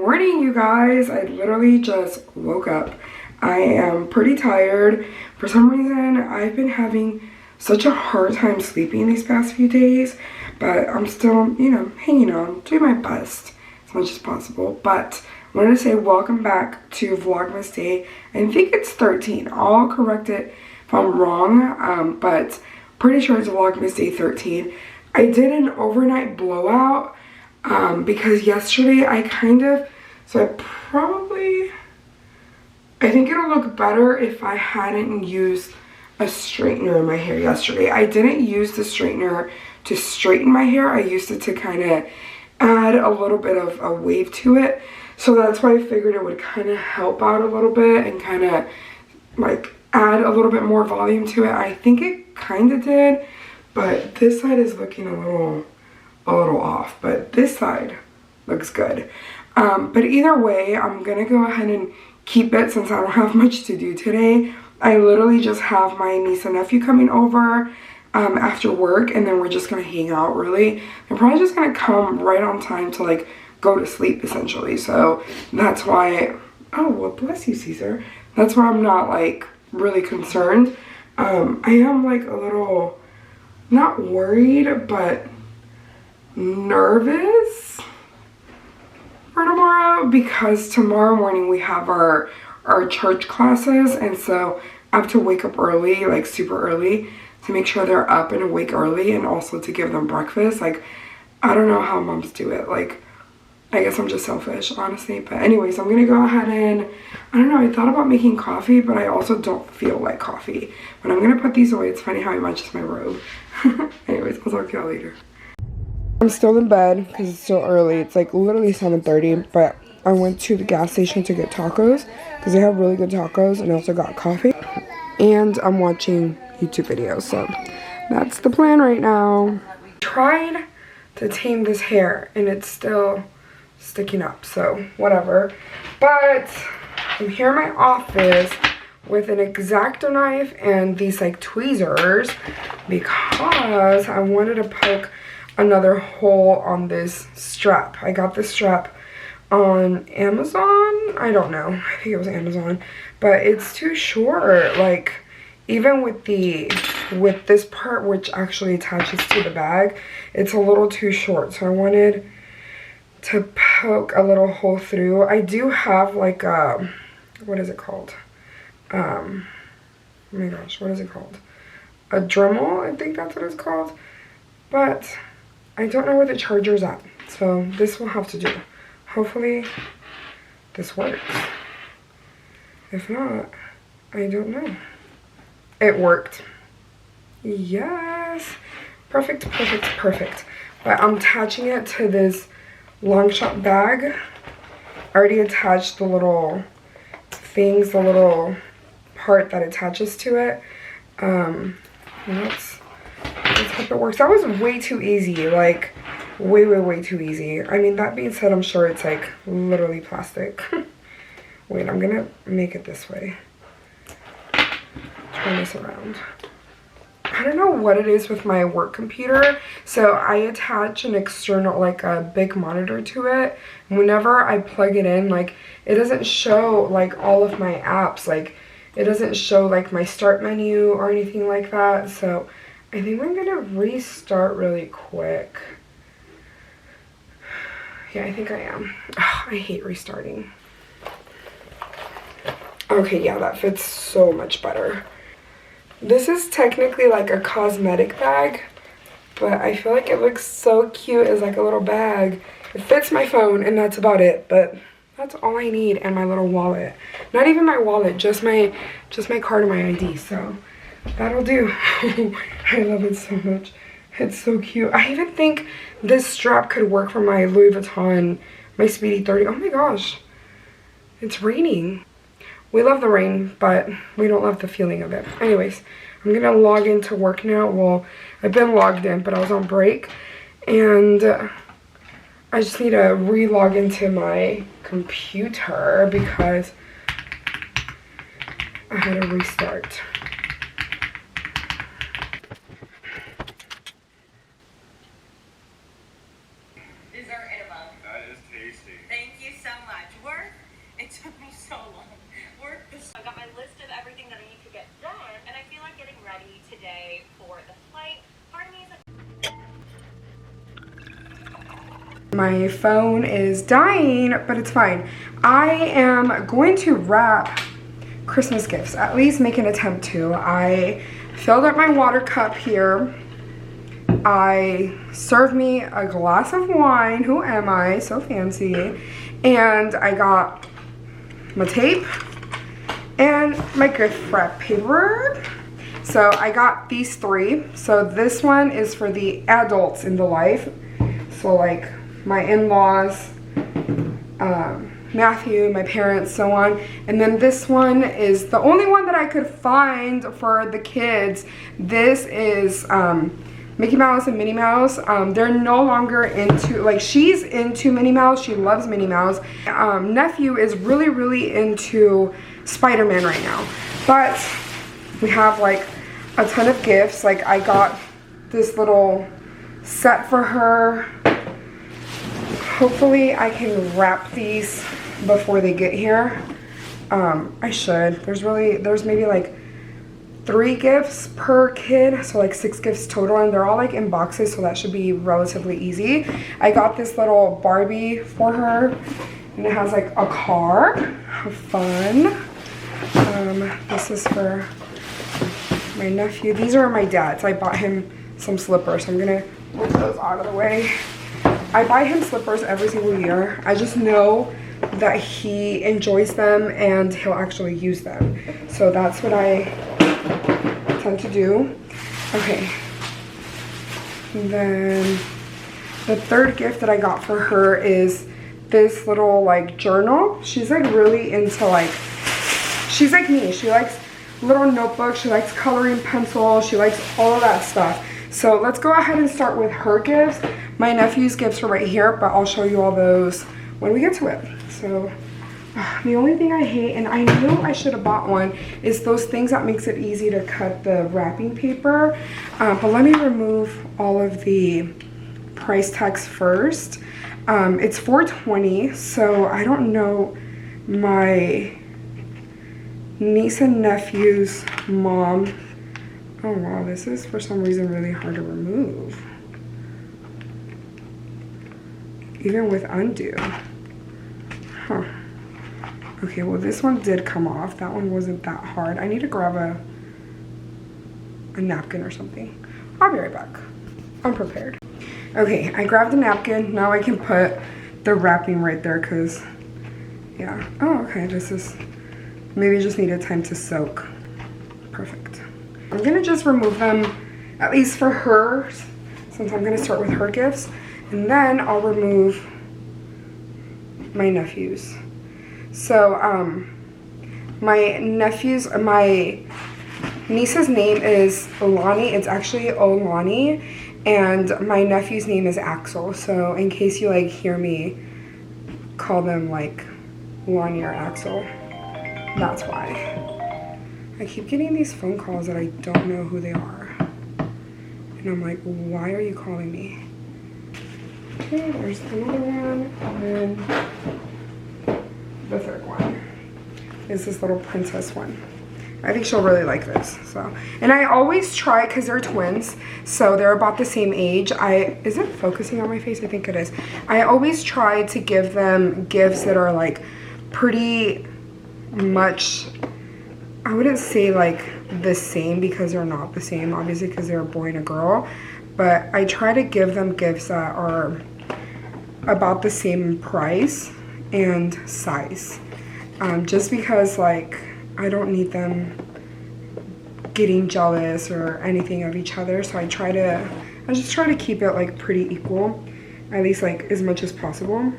morning, you guys. I literally just woke up. I am pretty tired. For some reason, I've been having such a hard time sleeping these past few days, but I'm still, hanging on, doing my best as much as possible. But I wanted to say welcome back to Vlogmas Day. I think it's 13. I'll correct it if I'm wrong, but pretty sure it's Vlogmas Day 13. I did an overnight blowout because yesterday I think it'll look better if I hadn't used a straightener in my hair yesterday. I didn't use the straightener to straighten my hair. I used it to kind of add a little bit of a wave to it. So that's why I figured it would kind of help out a little bit and kind of like add a little bit more volume to it. I think it kind of did, but this side is looking a little off, but this side looks good. But either way, I'm gonna go ahead and keep it since I don't have much to do today. I literally just have my niece and nephew coming over after work, and then we're just gonna hang out. Really, they're probably just gonna come right on time to like go to sleep essentially. So that's why, oh well, bless you, Caesar. That's why I'm not like really concerned. I am like a little, not worried, but nervous for tomorrow, because tomorrow morning we have our church classes, and so I have to wake up early, like super early, to make sure they're up and awake early, and also to give them breakfast. Like, I don't know how moms do it. Like, I guess I'm just selfish, honestly. But anyways, I'm gonna go ahead and, I don't know, I thought about making coffee, but I also don't feel like coffee. But I'm gonna put these away. It's funny how it matches my robe. Anyways, I'll talk to y'all later. I'm still in bed because it's still early. It's like literally 7:30, but I went to the gas station to get tacos because they have really good tacos, and I also got coffee. And I'm watching YouTube videos, so that's the plan right now. Tried to tame this hair and it's still sticking up, so whatever. But I'm here in my office with an X-Acto knife and these like tweezers because I wanted to poke another hole on this strap. I got this strap on Amazon. I don't know, I think it was Amazon, but it's too short. Like, even with this part, which actually attaches to the bag, it's a little too short. So I wanted to poke a little hole through. I do have like a, what is it called? Oh my gosh, what is it called? A Dremel, I think that's what it's called. But I don't know where the charger's at, so this will have to do. Hopefully this works. If not, I don't know. It worked. Yes. Perfect, perfect, perfect. But I'm attaching it to this long shot bag. I already attached the little things, the little part that attaches to it. Let's hope it works. That was way too easy. Like, way too easy. I mean, that being said, I'm sure it's like literally plastic. Wait, I'm gonna make it this way. Turn this around. I don't know what it is with my work computer. So I attach an external, like a big monitor to it. Whenever I plug it in, like, it doesn't show like all of my apps. Like, it doesn't show like my start menu or anything like that. So I think I'm gonna restart really quick. Yeah, I think I am. Ugh, I hate restarting. Okay, yeah, that fits so much better. This is technically like a cosmetic bag, but I feel like it looks so cute as like a little bag. It fits my phone and that's about it, but that's all I need, and my little wallet. Not even my wallet, just my card and my ID, so that'll do. I love it so much. It's so cute. I even think this strap could work for my Louis Vuitton, my Speedy 30. Oh my gosh, it's raining. We love the rain, but we don't love the feeling of it. Anyways, I'm gonna log into work now. Well, I've been logged in, but I was on break, and I just need to re-log into my computer because I had to restart. Is there Anabel? That is tasty. Thank you so much. Work, it took me so long. Work, I got my list of everything that I need to get done, and I feel like getting ready today for the flight. Part of me is like, my phone is dying, but it's fine. I am going to wrap Christmas gifts, at least make an attempt to. I filled up my water cup here. I served me a glass of wine. Who am I? So fancy. And I got my tape and my gift wrap paper. So I got these 3. So this one is for the adults in the life. So like my in-laws, Matthew, my parents, so on. And then this one is the only one that I could find for the kids. This is Mickey Mouse and Minnie Mouse. They're no longer into, like, she's into Minnie Mouse. She loves Minnie Mouse. Nephew is really, really into Spider-Man right now. But we have like a ton of gifts. Like I got this little set for her. Hopefully I can wrap these before they get here. I should. There's maybe like 3 gifts per kid, so like 6 gifts total, and they're all like in boxes, so that should be relatively easy. I got this little Barbie for her, and it has like a car. How fun. This is for my nephew. These are my dad's. I bought him some slippers, so I'm gonna move those out of the way. I buy him slippers every single year. I just know that he enjoys them and he'll actually use them. So that's what I tend to do. Okay. And then the 3rd gift that I got for her is this little like journal. She's like really into like, she's like me. She likes little notebooks. She likes coloring pencils. She likes all of that stuff. So let's go ahead and start with her gifts. My nephew's gifts are right here, but I'll show you all those when we get to it. So the only thing I hate, and I knew I should have bought one, is those things that makes it easy to cut the wrapping paper. But let me remove all of the price tags first. It's $4.20, so I don't know my niece and nephew's mom. Oh wow, this is for some reason really hard to remove. Even with undo. Huh. Okay, well this one did come off. That one wasn't that hard. I need to grab a napkin or something. I'll be right back. I'm prepared. Okay, I grabbed a napkin. Now I can put the wrapping right there because, yeah. Oh, okay, this is, maybe just needed time to soak. Perfect. I'm gonna just remove them, at least for her, since I'm gonna start with her gifts. And then I'll remove my nephew's. So, my niece's name is Lonnie. It's actually Olani. And my nephew's name is Axel. So in case you like hear me call them like Lonnie or Axel, that's why. I keep getting these phone calls that I don't know who they are. And I'm like, why are you calling me? Okay, there's another one. And then the 3rd one is this little princess one. I think she'll really like this. So, and I always try, because they're twins, so they're about the same age. Is it focusing on my face? I think it is. I always try to give them gifts that are like pretty much, I wouldn't say like the same, because they're not the same, obviously, because they're a boy and a girl. But I try to give them gifts that are about the same price and size. Just because, like, I don't need them getting jealous or anything of each other. So I just try to keep it like pretty equal, at least like as much as possible.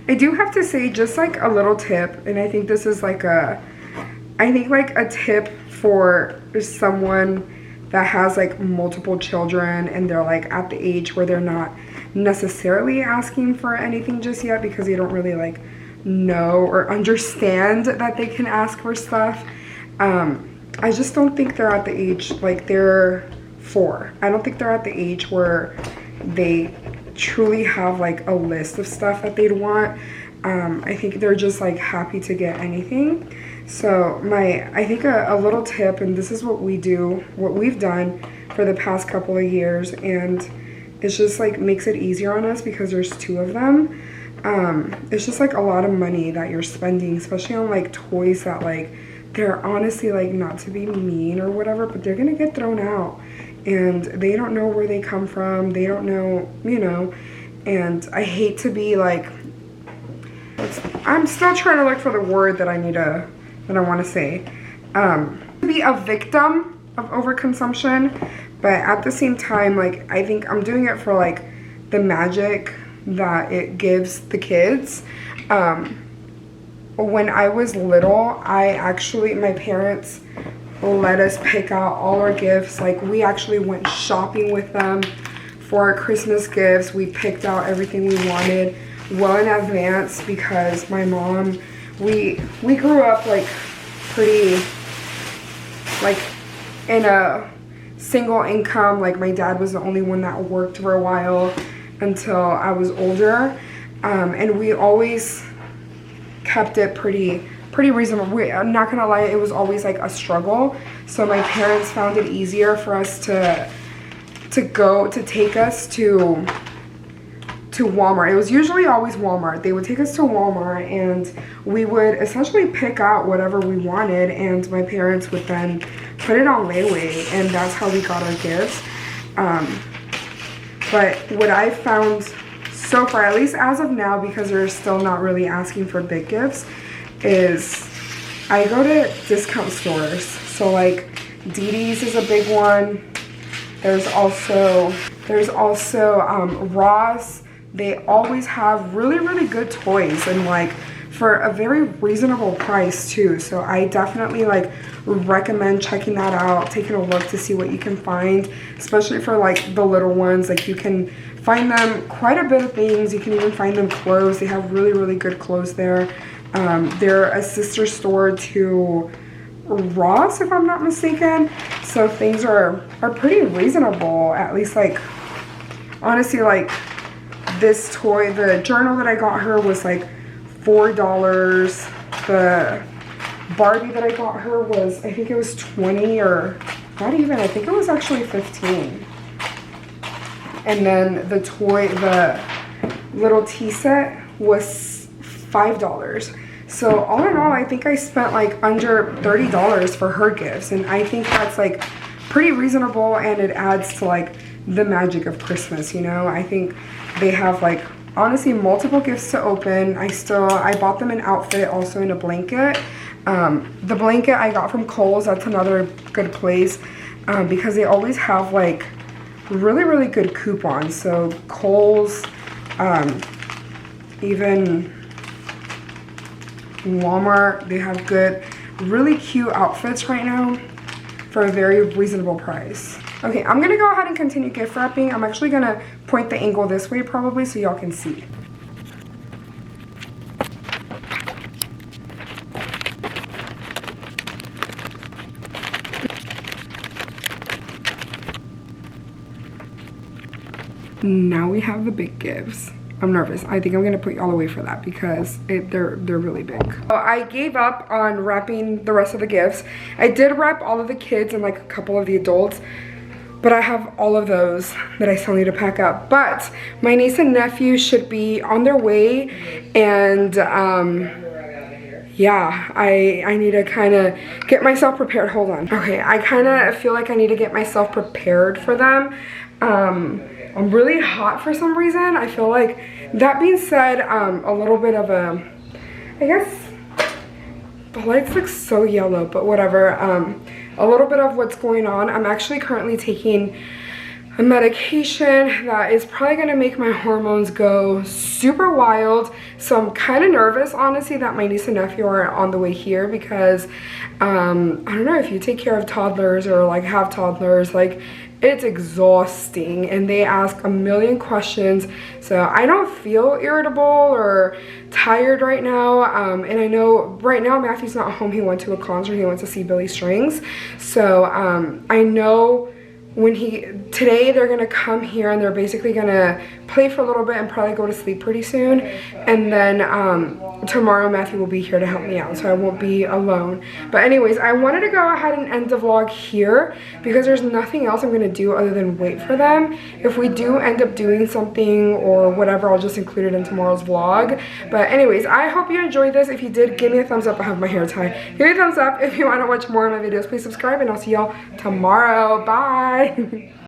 I do have to say, just like a little tip, and I think this is like a tip for someone that has like multiple children and they're like at the age where they're not necessarily asking for anything just yet because they don't really like know or understand that they can ask for stuff. I just don't think they're at the age, like they're 4. I don't think they're at the age where they truly have like a list of stuff that they'd want. I think they're just like happy to get anything. So I think a little tip, and this is what we've done for the past couple of years, and it's just like makes it easier on us because there's 2 of them. It's just like a lot of money that you're spending, especially on like toys that like they're honestly like, not to be mean or whatever, but they're gonna get thrown out and they don't know where they come from. They don't know, you know, and I hate to be like, I'm still trying to look for the word that I want to say, be a victim of overconsumption, but at the same time, like, I think I'm doing it for like the magic that it gives the kids. When I was little, my parents let us pick out all our gifts. Like, we actually went shopping with them for our Christmas gifts. We picked out everything we wanted well in advance because my mom, we grew up like pretty like in a single income. Like, my dad was the only one that worked for a while until I was older, and we always kept it pretty reasonable. I'm not gonna lie, it was always like a struggle. So my parents found it easier for us to take us to Walmart. It was usually always Walmart. They would take us to Walmart and we would essentially pick out whatever we wanted, and my parents would then put it on layaway, and that's how we got our gifts. But what I found so far, at least as of now, because they're still not really asking for big gifts, is I go to discount stores. So like DD's is a big one. There's also Ross. They always have really good toys, and like for a very reasonable price too. So I definitely like recommend checking that out, taking a look to see what you can find, especially for like the little ones. Like, you can find them quite a bit of things. You can even find them clothes. They have really good clothes there. They're a sister store to Ross, if I'm not mistaken. So things are pretty reasonable, at least. Like, honestly, like this toy, the journal that I got her was like $4. The Barbie that I got her was, I think it was 20, or not even, I think it was actually 15. And then the little tea set was $5. So all in all, I think I spent like under $30 for her gifts, and I think that's like pretty reasonable, and it adds to like the magic of Christmas, you know. I think they have like honestly multiple gifts to open. I bought them an outfit, also in a blanket. The blanket I got from Kohl's. That's another good place, because they always have like really good coupons. So Kohl's, even Walmart, they have good, really cute outfits right now for a very reasonable price. Okay, I'm gonna go ahead and continue gift wrapping. I'm actually gonna point the angle this way probably so y'all can see. Now we have the big gifts. I'm nervous. I think I'm gonna put y'all away for that because they're really big. So I gave up on wrapping the rest of the gifts. I did wrap all of the kids and like a couple of the adults, but I have all of those that I still need to pack up. But my niece and nephew should be on their way, and yeah, I need to kind of get myself prepared. Hold on. Okay, I kind of feel like I need to get myself prepared for them. I'm really hot for some reason. I feel like, that being said, a little bit of a, I guess, the lights look so yellow, but whatever. A little bit of what's going on. I'm actually currently taking a medication that is probably gonna make my hormones go super wild. So I'm kind of nervous, honestly, that my niece and nephew are on the way here, because I don't know, if you take care of toddlers or like have toddlers, like it's exhausting and they ask a million questions. So I don't feel irritable or tired right now. And I know right now Matthew's not home. He went to a concert. He went to see Billy Strings. So I know today they're gonna come here and they're basically gonna play for a little bit and probably go to sleep pretty soon, and then tomorrow Matthew will be here to help me out, so I won't be alone. But anyways, I wanted to go ahead and end the vlog here because there's nothing else I'm gonna do other than wait for them. If we do end up doing something or whatever, I'll just include it in tomorrow's vlog. But anyways, I hope you enjoyed this. If you did, give me a thumbs up. I have my hair tied. Give me a thumbs up. If you want to watch more of my videos, please subscribe, and I'll see y'all tomorrow. Bye.